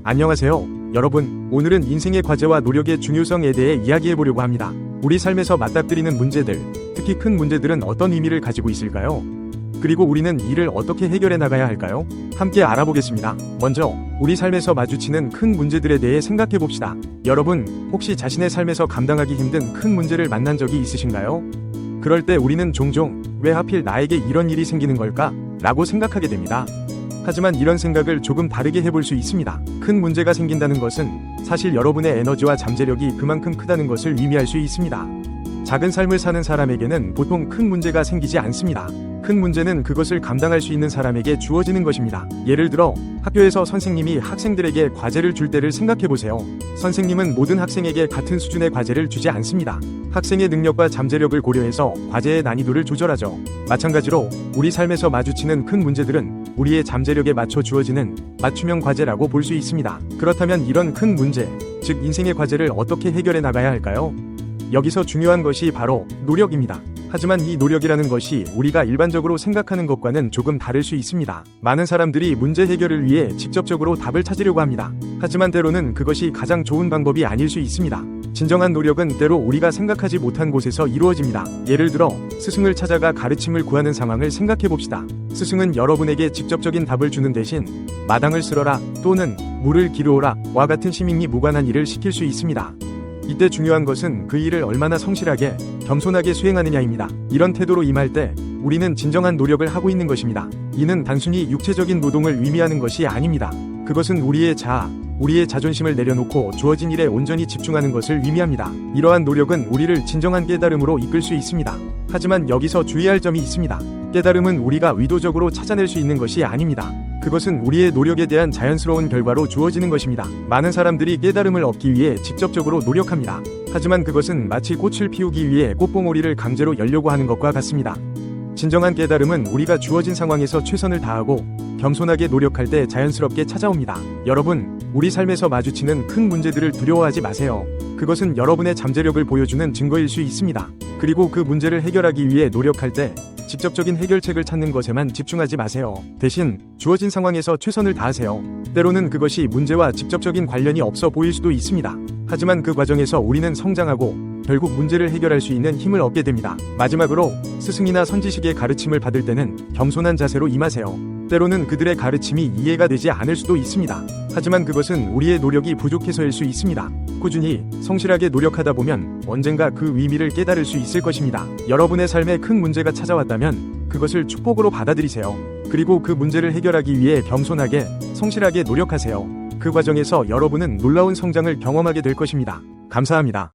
안녕하세요. 여러분, 오늘은 인생의 과제와 노력의 중요성에 대해 이야기해보려고 합니다. 우리 삶에서 맞닥뜨리는 문제들, 특히 큰 문제들은 어떤 의미를 가지고 있을까요? 그리고 우리는 이를 어떻게 해결해 나가야 할까요? 함께 알아보겠습니다. 먼저, 우리 삶에서 마주치는 큰 문제들에 대해 생각해봅시다. 여러분, 혹시 자신의 삶에서 감당하기 힘든 큰 문제를 만난 적이 있으신가요? 그럴 때 우리는 종종, 왜 하필 나에게 이런 일이 생기는 걸까? 라고 생각하게 됩니다. 하지만 이런 생각을 조금 다르게 해볼 수 있습니다. 큰 문제가 생긴다는 것은 사실 여러분의 에너지와 잠재력이 그만큼 크다는 것을 의미할 수 있습니다. 작은 삶을 사는 사람에게는 보통 큰 문제가 생기지 않습니다. 큰 문제는 그것을 감당할 수 있는 사람에게 주어지는 것입니다. 예를 들어 학교에서 선생님이 학생들에게 과제를 줄 때를 생각해보세요. 선생님은 모든 학생에게 같은 수준의 과제를 주지 않습니다. 학생의 능력과 잠재력을 고려해서 과제의 난이도를 조절하죠. 마찬가지로 우리 삶에서 마주치는 큰 문제들은 우리의 잠재력에 맞춰 주어지는 맞춤형 과제라고 볼 수 있습니다. 그렇다면 이런 큰 문제, 즉 인생의 과제를 어떻게 해결해 나가야 할까요? 여기서 중요한 것이 바로 노력입니다. 하지만 이 노력이라는 것이 우리가 일반적으로 생각하는 것과는 조금 다를 수 있습니다. 많은 사람들이 문제 해결을 위해 직접적으로 답을 찾으려고 합니다. 하지만 때로는 그것이 가장 좋은 방법이 아닐 수 있습니다. 진정한 노력은 때로 우리가 생각하지 못한 곳에서 이루어집니다. 예를 들어 스승을 찾아가 가르침을 구하는 상황을 생각해봅시다. 스승은 여러분에게 직접적인 답을 주는 대신 마당을 쓸어라 또는 물을 기르어라 와 같은 시민이 무관한 일을 시킬 수 있습니다. 이때 중요한 것은 그 일을 얼마나 성실하게, 겸손하게 수행하느냐입니다. 이런 태도로 임할 때 우리는 진정한 노력을 하고 있는 것입니다. 이는 단순히 육체적인 노동을 의미하는 것이 아닙니다. 그것은 우리의 자아, 우리의 자존심을 내려놓고 주어진 일에 온전히 집중하는 것을 의미합니다. 이러한 노력은 우리를 진정한 깨달음으로 이끌 수 있습니다. 하지만 여기서 주의할 점이 있습니다. 깨달음은 우리가 의도적으로 찾아낼 수 있는 것이 아닙니다. 그것은 우리의 노력에 대한 자연스러운 결과로 주어지는 것입니다. 많은 사람들이 깨달음을 얻기 위해 직접적으로 노력합니다. 하지만 그것은 마치 꽃을 피우기 위해 꽃봉오리를 강제로 열려고 하는 것과 같습니다. 진정한 깨달음은 우리가 주어진 상황에서 최선을 다하고 겸손하게 노력할 때 자연스럽게 찾아옵니다. 여러분, 우리 삶에서 마주치는 큰 문제들을 두려워하지 마세요. 그것은 여러분의 잠재력을 보여주는 증거일 수 있습니다. 그리고 그 문제를 해결하기 위해 노력할 때 직접적인 해결책을 찾는 것에만 집중하지 마세요. 대신 주어진 상황에서 최선을 다하세요. 때로는 그것이 문제와 직접적인 관련이 없어 보일 수도 있습니다. 하지만 그 과정에서 우리는 성장하고 결국 문제를 해결할 수 있는 힘을 얻게 됩니다. 마지막으로 스승이나 선지식의 가르침을 받을 때는 겸손한 자세로 임하세요. 때로는 그들의 가르침이 이해가 되지 않을 수도 있습니다. 하지만 그것은 우리의 노력이 부족해서일 수 있습니다. 꾸준히 성실하게 노력하다 보면 언젠가 그 의미를 깨달을 수 있을 것입니다. 여러분의 삶에 큰 문제가 찾아왔다면 그것을 축복으로 받아들이세요. 그리고 그 문제를 해결하기 위해 겸손하게, 성실하게 노력하세요. 그 과정에서 여러분은 놀라운 성장을 경험하게 될 것입니다. 감사합니다.